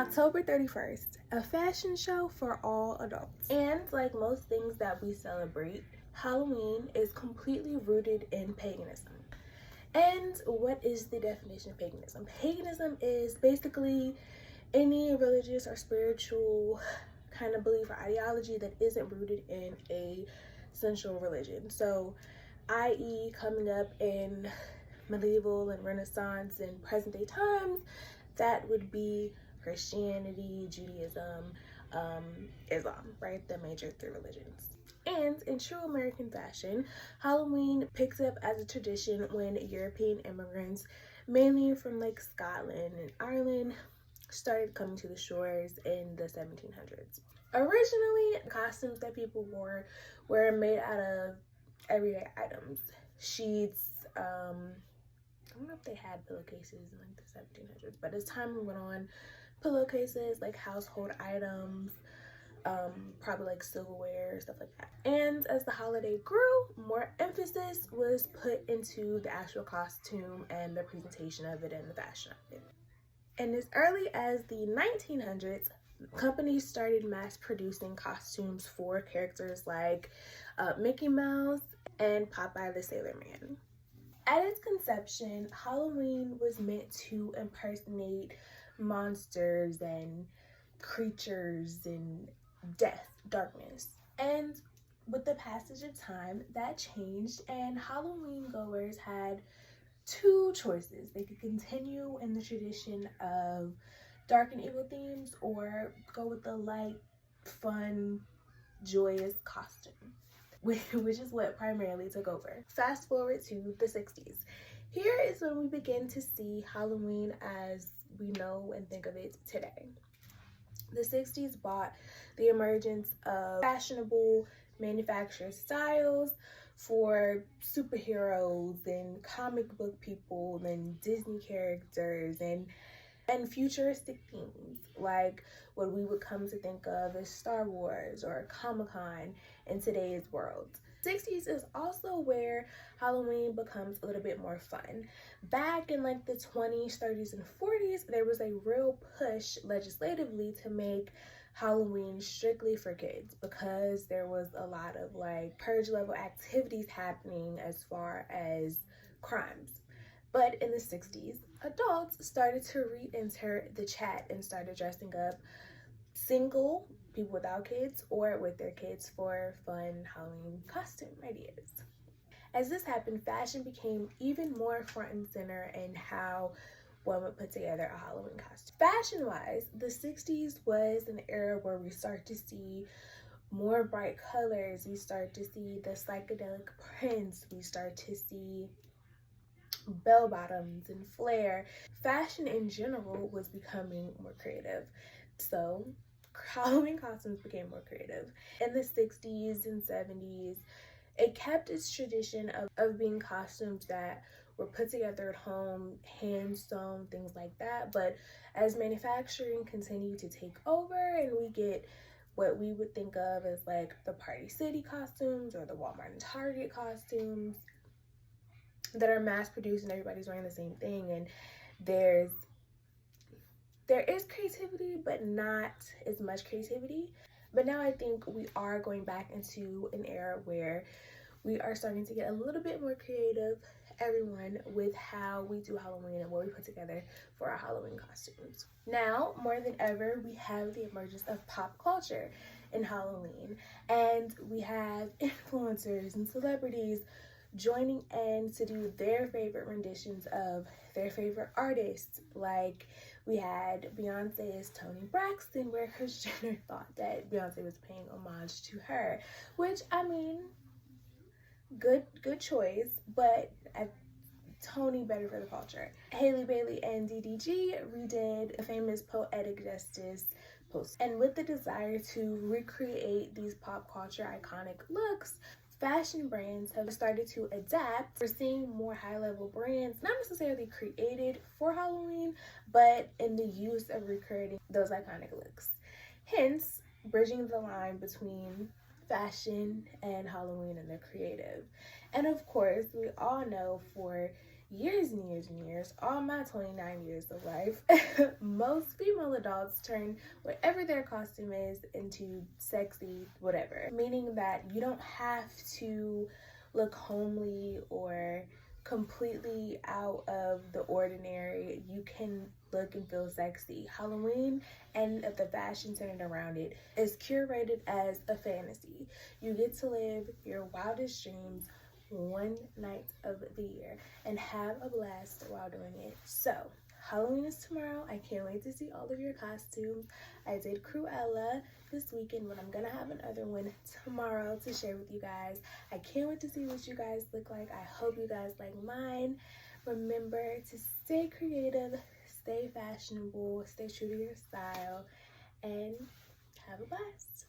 October 31st, a fashion show for all adults. And like most things that we celebrate, Halloween is completely rooted in paganism. And what is the definition of paganism? Paganism is basically any religious or spiritual kind of belief or ideology that isn't rooted in a central religion. So, i.e., coming up in medieval and Renaissance and present day times, that would be Christianity, Judaism, Islam, right? The major three religions. And in true American fashion, Halloween picks up as a tradition when European immigrants, mainly from like Scotland and Ireland, started coming to the shores in the 1700s. Originally, costumes that people wore were made out of everyday items, sheets, I don't know if they had pillowcases in like the 1700s, but as time went on, pillowcases, like household items, probably like silverware, stuff like that. And as the holiday grew, more emphasis was put into the actual costume and the presentation of it and the fashion of it. And as early as the 1900s, companies started mass producing costumes for characters like Mickey Mouse and Popeye the Sailor Man. At its conception, Halloween was meant to impersonate monsters and creatures and death, darkness. And with the passage of time, that changed, and Halloween goers had two choices. They could continue in the tradition of dark and evil themes or go with the light, fun, joyous costume, which is what primarily took over. Fast forward to the 60s. Here is when we begin to see Halloween as we know and think of it today. The 60s brought the emergence of fashionable manufactured styles for superheroes and comic book people and Disney characters and futuristic themes like what we would come to think of as Star Wars or Comic-Con in today's world. 60s is also where Halloween becomes a little bit more fun. Back in like the 20s, 30s, and 40s, there was a real push legislatively to make Halloween strictly for kids because there was a lot of like purge level activities happening as far as crimes. But in the 60s, adults started to re-enter the chat and started dressing up single people without kids or with their kids for fun Halloween costume ideas. As this happened, fashion became even more front and center in how one would put together a Halloween costume. Fashion-wise, the 60s was an era where we start to see more bright colors, we start to see the psychedelic prints, we start to see bell bottoms and flare. Fashion in general was becoming more creative. So Halloween costumes became more creative. In the 60s and 70s, it kept its tradition of being costumes that were put together at home, hand sewn, things like that. But as manufacturing continued to take over and we get what we would think of as like the Party City costumes or the Walmart and Target costumes that are mass produced and everybody's wearing the same thing, and there is creativity but not as much creativity. But now I think we are going back into an era where we are starting to get a little bit more creative, everyone, with how we do Halloween and what we put together for our Halloween costumes. Now, more than ever, we have the emergence of pop culture in Halloween, and we have influencers and celebrities joining in to do their favorite renditions of their favorite artists. Like we had Beyonce's Toni Braxton, where Kris Jenner thought that Beyonce was paying homage to her, which I mean, good choice, but Toni better for the culture. Haley Bailey and DDG redid the famous Poetic Justice post, and with the desire to recreate these pop culture iconic looks, fashion brands have started to adapt. We're seeing more high-level brands, not necessarily created for Halloween, but in the use of recreating those iconic looks. Hence, bridging the line between fashion and Halloween and the creative. And of course, we all know for years and years and years, all my 29 years of life, most female adults turn whatever their costume is into sexy whatever. Meaning that you don't have to look homely or completely out of the ordinary. You can look and feel sexy. Halloween and the fashion centered around it is curated as a fantasy. You get to live your wildest dreams one night of the year and have a blast while doing it. So Halloween is tomorrow. I can't wait to see all of your costumes. I did Cruella this weekend, but I'm gonna have another one tomorrow to share with you guys. I can't wait to see what you guys look like. I hope you guys like mine. Remember to stay creative, stay fashionable, stay true to your style, and have a blast.